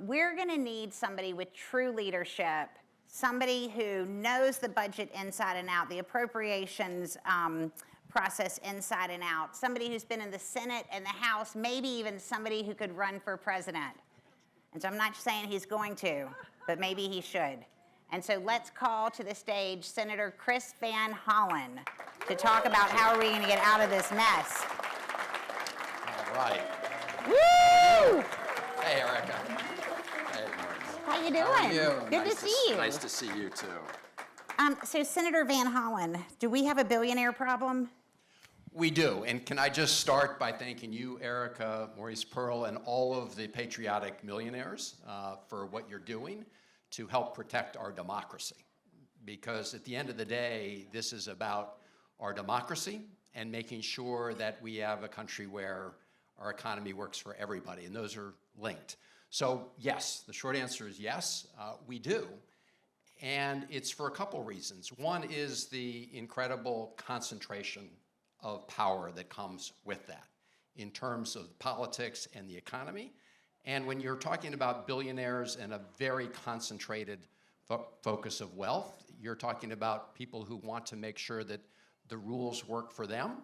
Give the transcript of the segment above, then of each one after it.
we're going to need somebody with true leadership, somebody who knows the budget inside and out, the appropriations process inside and out, somebody who's been in the Senate and the House, maybe even somebody who could run for president. And so I'm not saying he's going to, but maybe he should. And so let's call to the stage Senator Chris Van Hollen to talk about how are we going to get out of this mess. All right. Woo! Hey, Erica. Hey, Maurice. How you doing? How are you? Good to see you. Nice to see you, too. So Senator Van Hollen, do we have a billionaire problem? We do, and can I just start by thanking you, Erica, Maurice Pearl, and all of the patriotic millionaires for what you're doing to help protect our democracy. Because at the end of the day, this is about our democracy and making sure that we have a country where our economy works for everybody, and those are linked. So yes, the short answer is yes, we do. And it's for a couple reasons. One is the incredible concentration of power that comes with that in terms of politics and the economy. And when you're talking about billionaires and a very concentrated focus of wealth, you're talking about people who want to make sure that the rules work for them,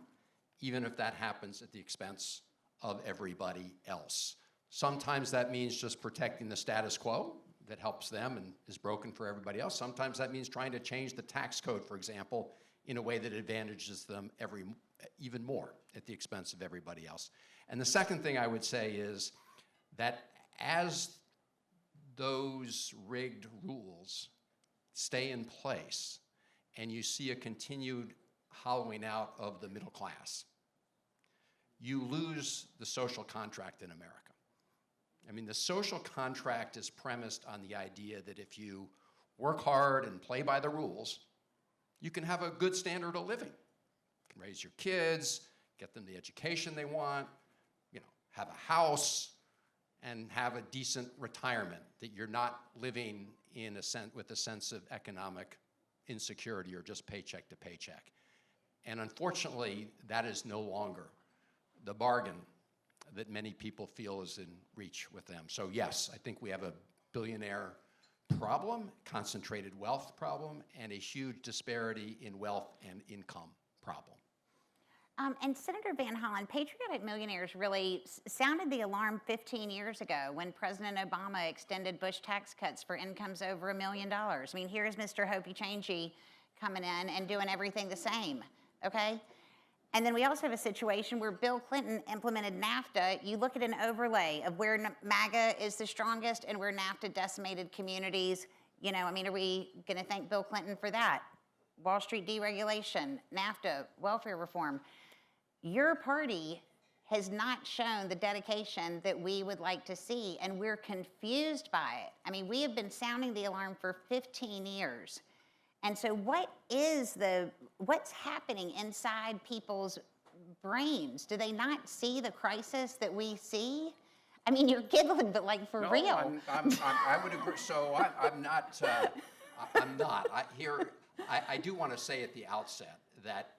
even if that happens at the expense of everybody else. Sometimes that means just protecting the status quo that helps them and is broken for everybody else. Sometimes that means trying to change the tax code, for example, in a way that advantages them even more at the expense of everybody else. And the second thing I would say is that as those rigged rules stay in place and you see a continued hollowing out of the middle class, you lose the social contract in America. I mean, the social contract is premised on the idea that if you work hard and play by the rules, you can have a good standard of living. You can raise your kids, get them the education they want, have a house, and have a decent retirement, that you're not living with a sense of economic insecurity or just paycheck to paycheck. And unfortunately, that is no longer the bargain that many people feel is in reach with them. So yes, I think we have a billionaire problem, concentrated wealth problem, and a huge disparity in wealth and income problem. And Senator Van Hollen, patriotic millionaires really sounded the alarm 15 years ago when President Obama extended Bush tax cuts for incomes over $1 million. I mean, here's Mr. Hopey Changey coming in and doing everything the same, okay? And then we also have a situation where Bill Clinton implemented NAFTA. You look at an overlay of where MAGA is the strongest and where NAFTA decimated communities. I mean, are we going to thank Bill Clinton for that? Wall Street deregulation, NAFTA, welfare reform. Your party has not shown the dedication that we would like to see, and we're confused by it. I mean, we have been sounding the alarm for 15 years. And so what's happening inside people's brains? Do they not see the crisis that we see? I mean, you're giggling, but like for real. I would agree. So I'm not. I do want to say at the outset that,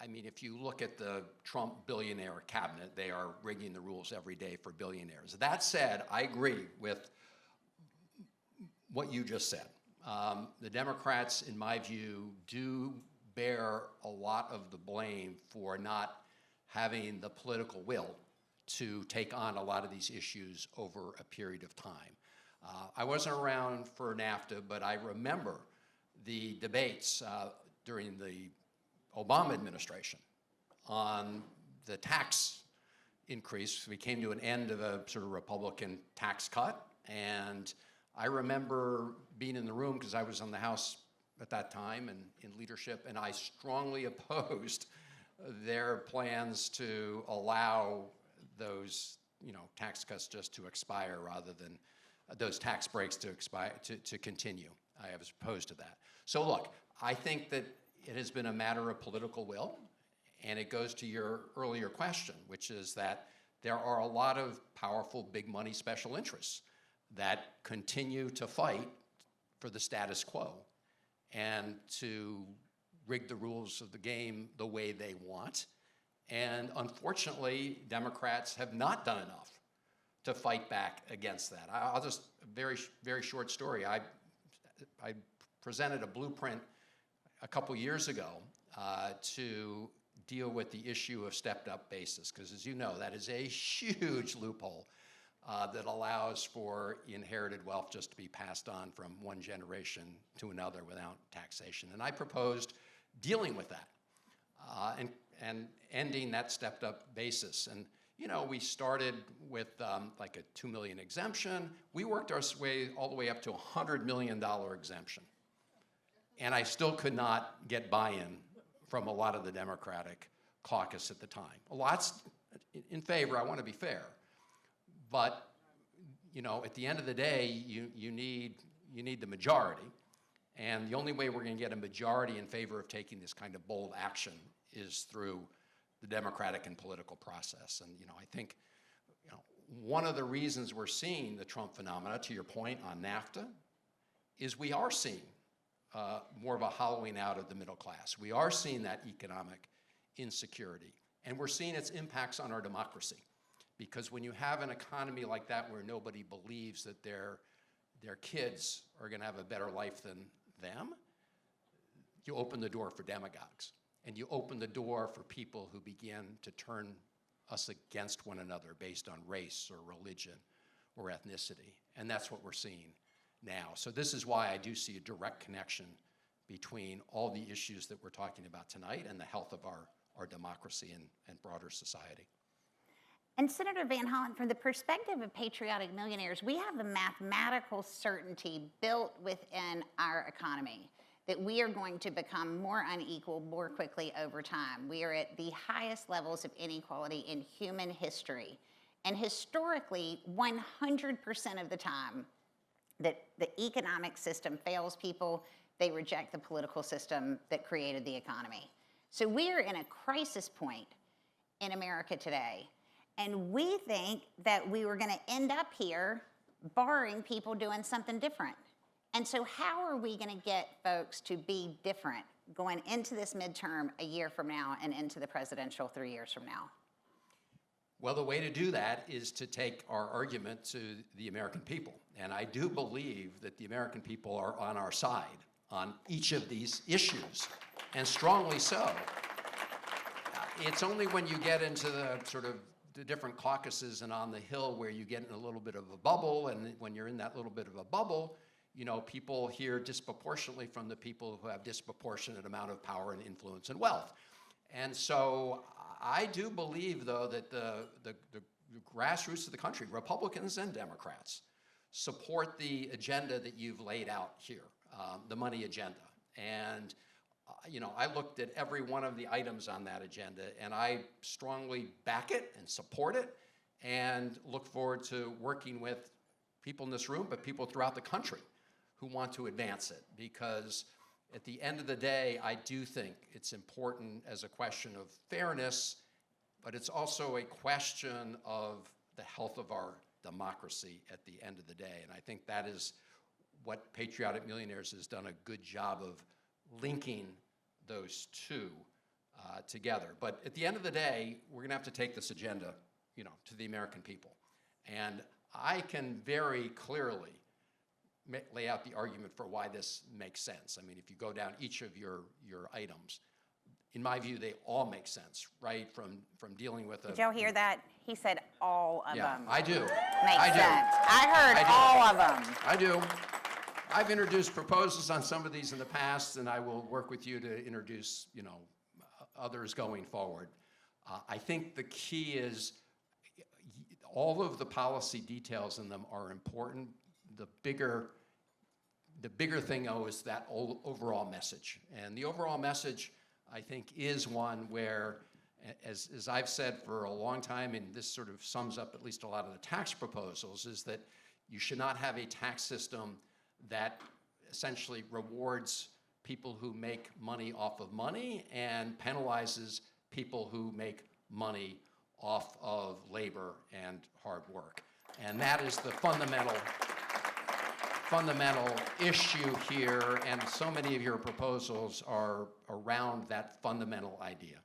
I mean, if you look at the Trump billionaire cabinet, they are rigging the rules every day for billionaires. That said, I agree with what you just said. The Democrats, in my view, do bear a lot of the blame for not having the political will to take on a lot of these issues over a period of time. I wasn't around for NAFTA, but I remember the debates during the Obama administration on the tax increase. We came to an end of a sort of Republican tax cut, and I remember being in the room because I was on the House at that time and in leadership, and I strongly opposed their plans to allow those tax cuts just to expire rather than those tax breaks to expire, to continue. I was opposed to that. So look, I think that it has been a matter of political will, and it goes to your earlier question, which is that there are a lot of powerful big money special interests that continue to fight for the status quo and to rig the rules of the game the way they want. And unfortunately, Democrats have not done enough to fight back against that. I'll just, very short story. I presented a blueprint a couple years ago to deal with the issue of stepped-up basis, because as you know, that is a huge loophole that allows for inherited wealth just to be passed on from one generation to another without taxation. And I proposed dealing with that and ending that stepped-up basis. And we started with like a $2 million exemption. We worked our way all the way up to a $100 million exemption. And I still could not get buy-in from a lot of the Democratic caucus at the time. A lot's in favor, I want to be fair. But, at the end of the day, you need the majority. And the only way we're going to get a majority in favor of taking this kind of bold action is through the democratic and political process. And, I think, one of the reasons we're seeing the Trump phenomena, to your point on NAFTA, is we are seeing more of a hollowing out of the middle class. We are seeing that economic insecurity, and we're seeing its impacts on our democracy. Because when you have an economy like that where nobody believes that their kids are going to have a better life than them, you open the door for demagogues. And you open the door for people who begin to turn us against one another based on race or religion or ethnicity. And that's what we're seeing now. So this is why I do see a direct connection between all the issues that we're talking about tonight and the health of our democracy and broader society. And Senator Van Hollen, from the perspective of patriotic millionaires, we have a mathematical certainty built within our economy that we are going to become more unequal more quickly over time. We are at the highest levels of inequality in human history. And historically, 100% of the time that the economic system fails people, they reject the political system that created the economy. So we are in a crisis point in America today. And we think that we were going to end up here barring people doing something different. And so how are we going to get folks to be different going into this midterm a year from now and into the presidential 3 years from now? Well, the way to do that is to take our argument to the American people. And I do believe that the American people are on our side on each of these issues, and strongly so. It's only when you get into the sort of the different caucuses and on the Hill where you get in a little bit of a bubble, and when you're in that little bit of a bubble, people hear disproportionately from the people who have disproportionate amount of power and influence and wealth. And so I do believe, though, that the grassroots of the country, Republicans and Democrats, support the agenda that you've laid out here, the money agenda. And I looked at every one of the items on that agenda, and I strongly back it and support it, and look forward to working with people in this room, but people throughout the country who want to advance it. Because at the end of the day, I do think it's important as a question of fairness, but it's also a question of the health of our democracy at the end of the day. And I think that is what Patriotic Millionaires has done a good job of linking those two together. But at the end of the day, we're going to have to take this agenda, to the American people. And I can very clearly lay out the argument for why this makes sense. I mean, if you go down each of your items, in my view, they all make sense, right? From dealing with Did y'all hear that? He said all of them. Yeah, I do. Makes I do. sense. I heard all of them. I do. I've introduced proposals on some of these in the past, and I will work with you to introduce, others going forward. I think the key is all of the policy details in them are important. The bigger thing, though, is that overall message. And the overall message, I think, is one where, as I've said for a long time, and this sort of sums up at least a lot of the tax proposals, is that you should not have a tax system that essentially rewards people who make money off of money and penalizes people who make money off of labor and hard work. And that is the fundamental issue here, and so many of your proposals are around that fundamental idea.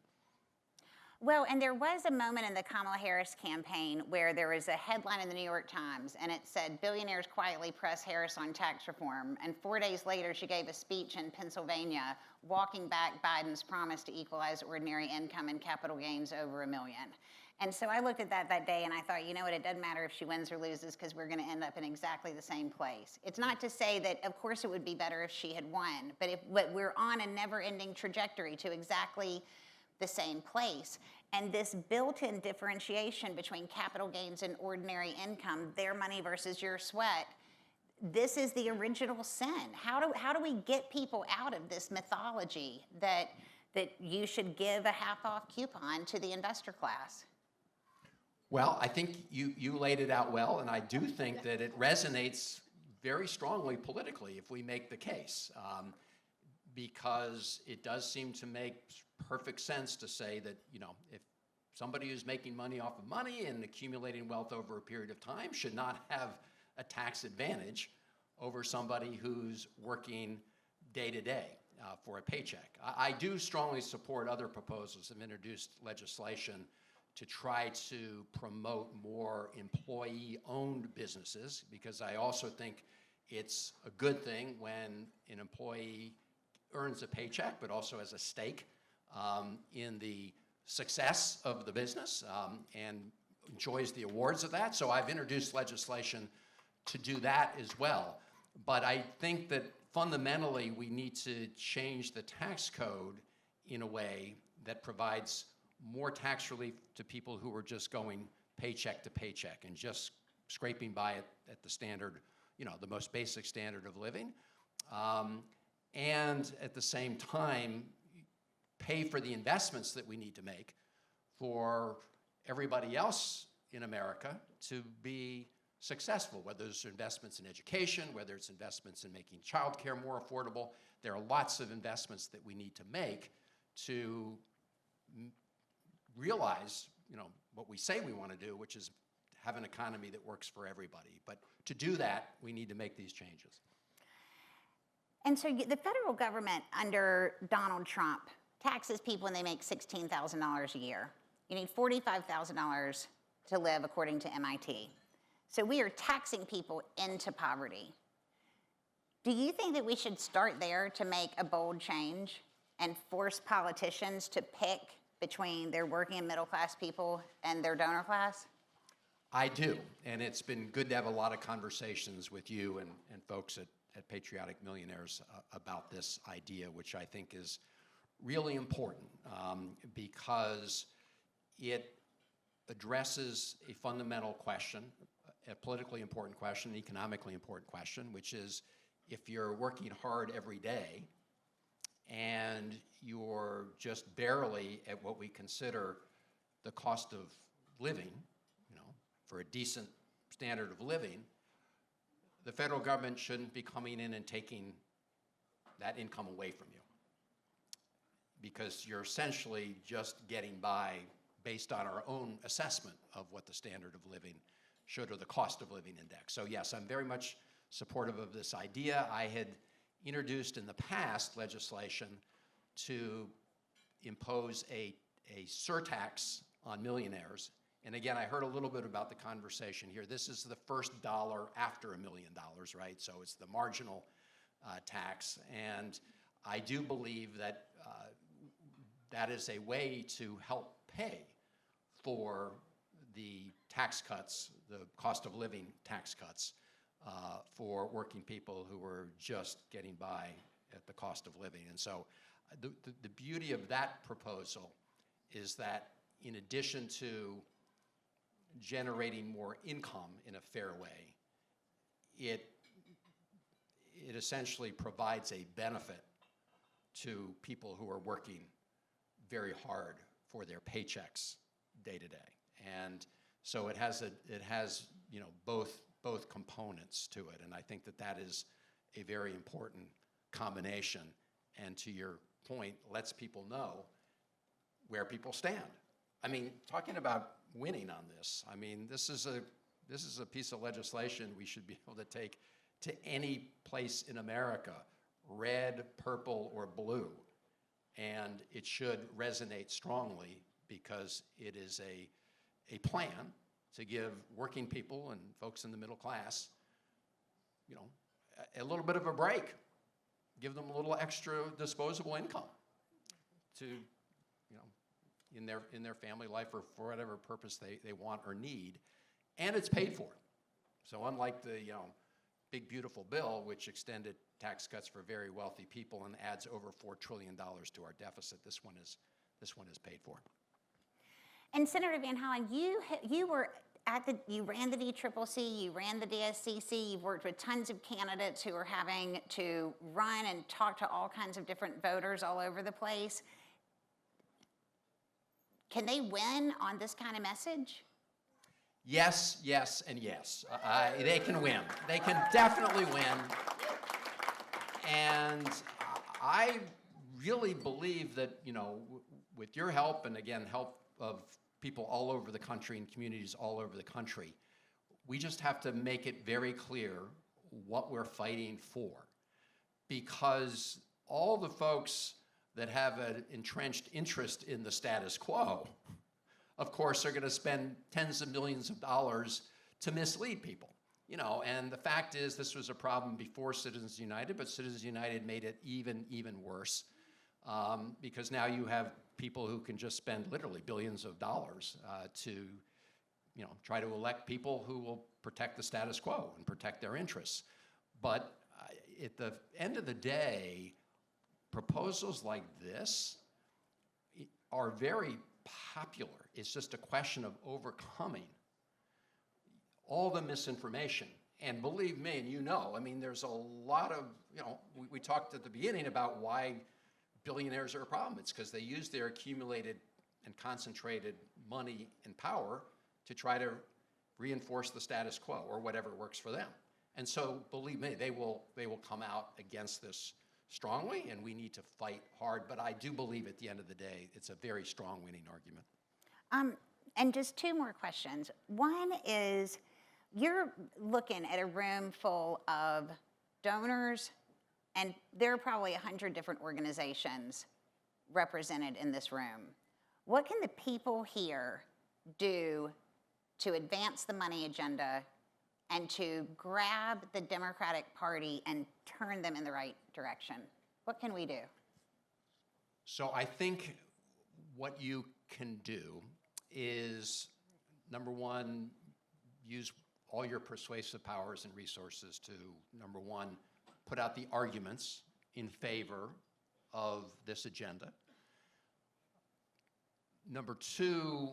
Well, and there was a moment in the Kamala Harris campaign where there was a headline in the New York Times and it said, "Billionaires quietly press Harris on tax reform." And 4 days later, she gave a speech in Pennsylvania walking back Biden's promise to equalize ordinary income and capital gains over $1 million. And so I looked at that day and I thought, you know what, it doesn't matter if she wins or loses because we're going to end up in exactly the same place. It's not to say that, of course, it would be better if she had won, but we're on a never-ending trajectory to exactly the same place. And this built-in differentiation between capital gains and ordinary income, their money versus your sweat, this is the original sin. How do we get people out of this mythology that you should give a half-off coupon to the investor class? Well, I think you laid it out well, and I do think that it resonates very strongly politically if we make the case, because it does seem to make perfect sense to say that, you know, if somebody who's making money off of money and accumulating wealth over a period of time should not have a tax advantage over somebody who's working day to day for a paycheck. I do strongly support other proposals that have introduced legislation to try to promote more employee-owned businesses, because I also think it's a good thing when an employee earns a paycheck, but also has a stake in the success of the business and enjoys the awards of that. So I've introduced legislation to do that as well. But I think that fundamentally we need to change the tax code in a way that provides more tax relief to people who are just going paycheck to paycheck and just scraping by at the standard, you know, the most basic standard of living. And at the same time, pay for the investments that we need to make for everybody else in America to be successful, whether it's investments in education, whether it's investments in making childcare more affordable. There are lots of investments that we need to make to realize, you know, what we say we want to do, which is have an economy that works for everybody. But to do that, we need to make these changes. And so the federal government under Donald Trump taxes people when they make $16,000 a year. You need $45,000 to live, according to MIT. So we are taxing people into poverty. Do you think that we should start there to make a bold change and force politicians to pick between their working and middle class people and their donor class? I do, and it's been good to have a lot of conversations with you and folks at Patriotic Millionaires about this idea, which I think is really important because it addresses a fundamental question, a politically important question, an economically important question, which is if you're working hard every day and you're just barely at what we consider the cost of living, you know, for a decent standard of living, the federal government shouldn't be coming in and taking that income away from you, because you're essentially just getting by based on our own assessment of what the standard of living should, or the cost of living index. So yes, I'm very much supportive of this idea. I had introduced in the past legislation to impose a surtax on millionaires. And again, I heard a little bit about the conversation here. This is the first dollar after $1 million, right? So it's the marginal tax. And I do believe that that is a way to help pay for the tax cuts, the cost of living tax cuts for working people who are just getting by at the cost of living. And so the beauty of that proposal is that in addition to generating more income in a fair way, it essentially provides a benefit to people who are working very hard for their paychecks day to day. And so it has you know, both components to it, and I think that is a very important combination, and to your point, lets people know where people stand. I mean, talking about winning on this, I mean, this is a piece of legislation we should be able to take to any place in America, red, purple, or blue, and it should resonate strongly because it is a plan to give working people and folks in the middle class, you know, a little bit of a break, give them a little extra disposable income to, you know, in their family life or for whatever purpose they want or need, and it's paid for. So unlike the, you know, big beautiful bill, which extended tax cuts for very wealthy people and adds over $4 trillion to our deficit, this one is paid for. And Senator Van Hollen, you were you ran the DCCC, you ran the DSCC, you've worked with tons of candidates who are having to run and talk to all kinds of different voters all over the place. Can they win on this kind of message? Yes, yes, and yes. They can win. They can definitely win. And I really believe that, you know, with your help, and again, help of people all over the country and communities all over the country, we just have to make it very clear what we're fighting for. Because all the folks that have an entrenched interest in the status quo, of course, are going to spend tens of millions of dollars to mislead people. You know, and the fact is, this was a problem before Citizens United, but Citizens United made it even worse, because now you have people who can just spend literally billions of dollars to, you know, try to elect people who will protect the status quo and protect their interests. But at the end of the day, proposals like this are very popular. It's just a question of overcoming all the misinformation. And believe me, and you know, I mean, there's a lot of, you know, we talked at the beginning about why billionaires are a problem. It's because they use their accumulated and concentrated money and power to try to reinforce the status quo or whatever works for them. And so, believe me, they will come out against this strongly, and we need to fight hard. But I do believe at the end of the day, it's a very strong winning argument. And just two more questions. One is, you're looking at a room full of donors, and there are probably 100 different organizations represented in this room. What can the people here do to advance the money agenda and to grab the Democratic Party and turn them in the right direction? What can we do? So I think what you can do is, number one, use all your persuasive powers and resources to, number one, put out the arguments in favor of this agenda. Number two,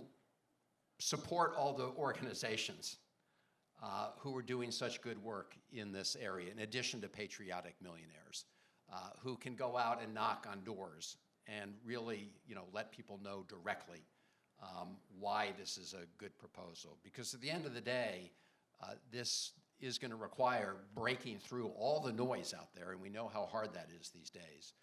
support all the organizations who are doing such good work in this area, in addition to patriotic millionaires, who can go out and knock on doors and really, you know, let people know directly why this is a good proposal. Because at the end of the day, this is going to require breaking through all the noise out there, and we know how hard that is these days,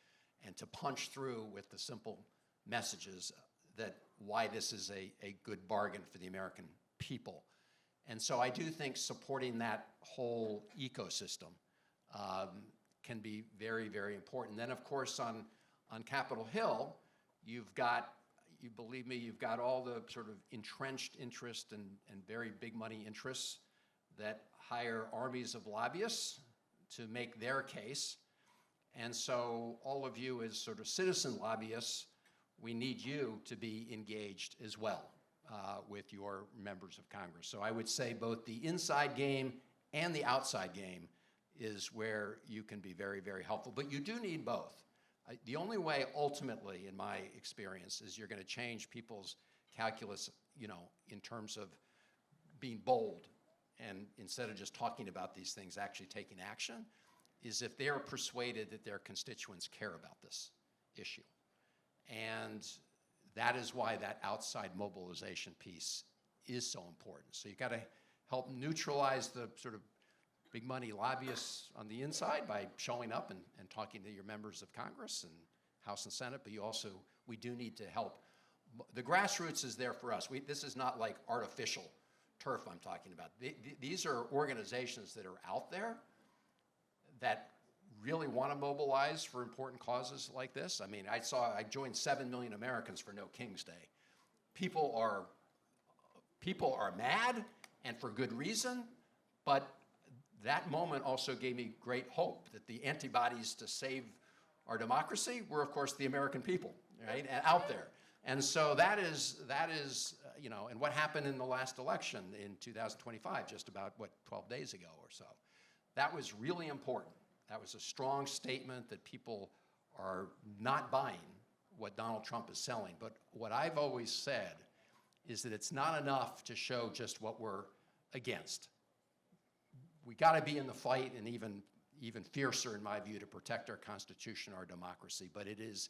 and to punch through with the simple messages that why this is a good bargain for the American people. And so I do think supporting that whole ecosystem can be very, very important. Then, of course, on Capitol Hill, you've got, you believe me, you've got all the sort of entrenched interest and very big money interests that hire armies of lobbyists to make their case. And so all of you as sort of citizen lobbyists, we need you to be engaged as well with your members of Congress. So I would say both the inside game and the outside game is where you can be very, very helpful. But you do need both. The only way ultimately, in my experience, is you're going to change people's calculus, you know, in terms of being bold and instead of just talking about these things, actually taking action, is if they're persuaded that their constituents care about this issue. And that is why that outside mobilization piece is so important. So you've got to help neutralize the sort of big money lobbyists on the inside by showing up and talking to your members of Congress and House and Senate, but you also, we do need to help. The grassroots is there for us. This is not like artificial turf I'm talking about. These are organizations that are out there that really want to mobilize for important causes like this. I mean, I joined 7 million Americans for No King's Day. people are mad, and for good reason, but that moment also gave me great hope that the antibodies to save our democracy were, of course, the American people, right, out there. And so that is, and what happened in the last election in 2025, just about, 12 days ago or so, that was really important. That was a strong statement that people are not buying what Donald Trump is selling. But what I've always said is that it's not enough to show just what we're against. We got to be in the fight, and even fiercer, in my view, to protect our Constitution, our democracy. But it is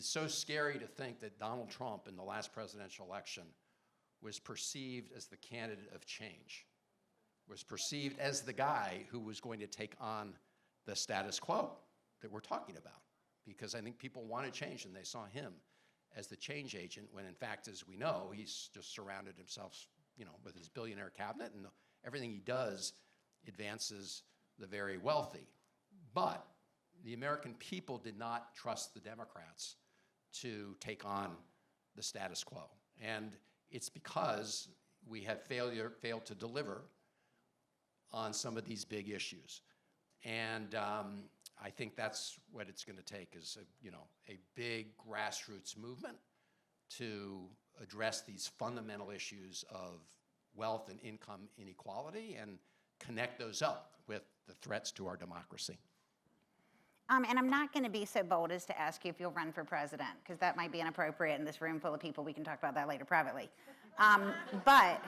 so scary to think that Donald Trump in the last presidential election was perceived as the candidate of change, was perceived as the guy who was going to take on the status quo that we're talking about. Because I think people wanted change, and they saw him as the change agent, when in fact, as we know, he's just surrounded himself, with his billionaire cabinet, and everything he does advances the very wealthy. But the American people did not trust the Democrats to take on the status quo. And it's because we have failed to deliver on some of these big issues. And I think that's what it's going to take, is a big grassroots movement to address these fundamental issues of wealth and income inequality and connect those up with the threats to our democracy. And I'm not going to be so bold as to ask you if you'll run for president, because that might be inappropriate in this room full of people. We can talk about that later privately. But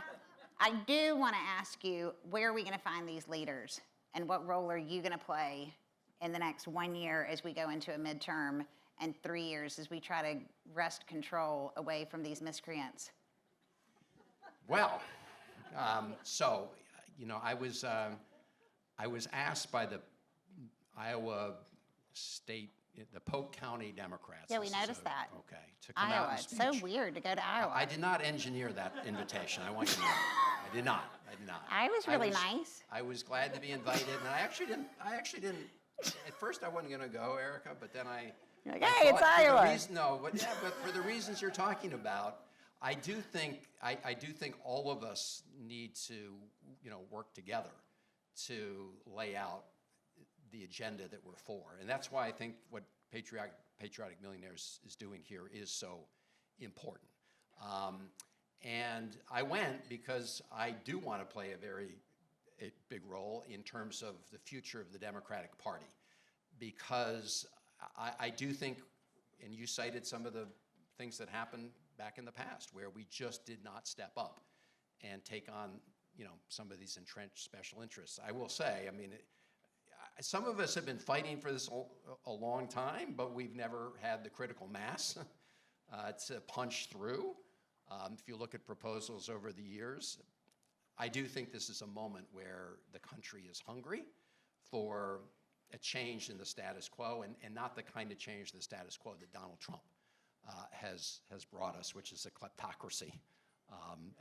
I do want to ask you, where are we going to find these leaders? And what role are you going to play in the next 1 year as we go into a midterm, and 3 years as we try to wrest control away from these miscreants? Well, I was asked by the Iowa State, the Polk County Democrats. Yeah, we noticed that. Okay, to come out Iowa, and it's speak. so weird to go to Iowa. I did not engineer that invitation. I want you to know. I did not. I was really nice. I was glad to be invited, and I actually didn't. At first, I wasn't going to go, Erica, but then You're like, hey, it's Iowa. But for the reasons you're talking about, I do think all of us need to, work together to lay out the agenda that we're for, and that's why I think what Patriotic Millionaires is doing here is so important. And I went because I do want to play a big role in terms of the future of the Democratic Party, because I do think, and you cited some of the things that happened back in the past where we just did not step up and take on, some of these entrenched special interests. I will say, some of us have been fighting for this a long time, but we've never had the critical mass to punch through. If you look at proposals over the years, I do think this is a moment where the country is hungry for a change in the status quo, and not the kind of change in the status quo that Donald Trump has brought us, which is a kleptocracy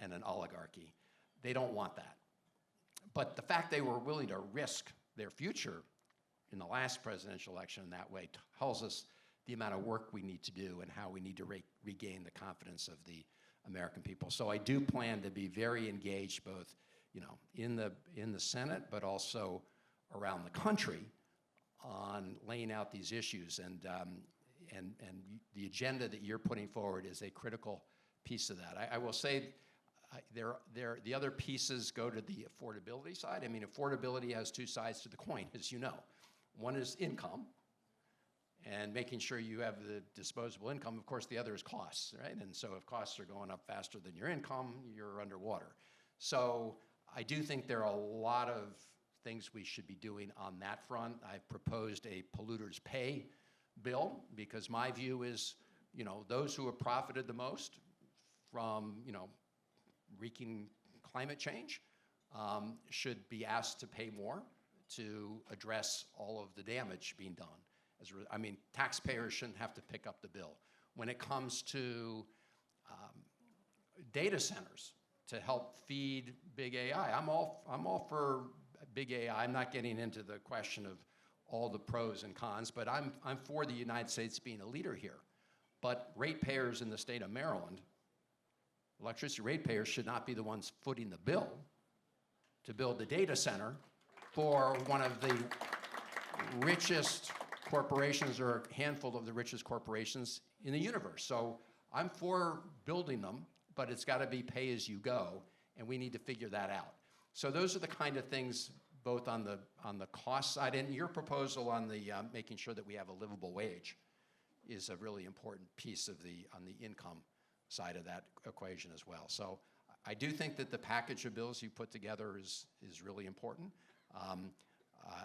and an oligarchy. They don't want that. But the fact they were willing to risk their future in the last presidential election in that way tells us the amount of work we need to do and how we need to regain the confidence of the American people. So I do plan to be very engaged, both in the Senate, but also around the country, on laying out these issues. And the agenda that you're putting forward is a critical piece of that. I will say the other pieces go to the affordability side. Affordability has two sides to the coin, as you know. One is income, and making sure you have the disposable income. Of course, the other is costs, right? And so if costs are going up faster than your income, you're underwater. So I do think there are a lot of things we should be doing on that front. I've proposed a polluters pay bill, because my view is, those who have profited the most from, wreaking climate change should be asked to pay more to address all of the damage being done. Taxpayers shouldn't have to pick up the bill. When it comes to data centers to help feed big AI, I'm all for big AI. I'm not getting into the question of all the pros and cons, but I'm for the United States being a leader here. But ratepayers in the state of Maryland, electricity ratepayers should not be the ones footing the bill to build the data center for one of the richest corporations, or a handful of the richest corporations in the universe. So I'm for building them, but it's got to be pay as you go, and we need to figure that out. So those are the kind of things, both on the cost side, and your proposal on the making sure that we have a livable wage is a really important piece of on the income side of that equation as well. So I do think that the package of bills you put together is really important.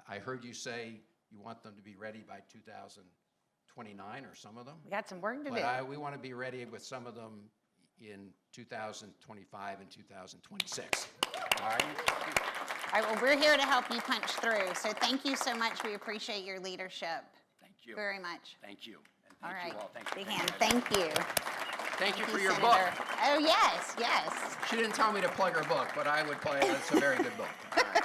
I heard you say you want them to be ready by 2029, or some of them. We got some work to do. But we want to be ready with some of them in 2025 and 2026. All right? All right, well, we're here to help you punch through. So thank you so much. We appreciate your leadership. Thank you. Very much. Thank you. And All thank right. you all. Thank you. Big hand. Thank you. Thank you for you, your Senator. book. Oh, yes, yes. She didn't tell me to plug her book, but I would play it. It's a very good book. All right.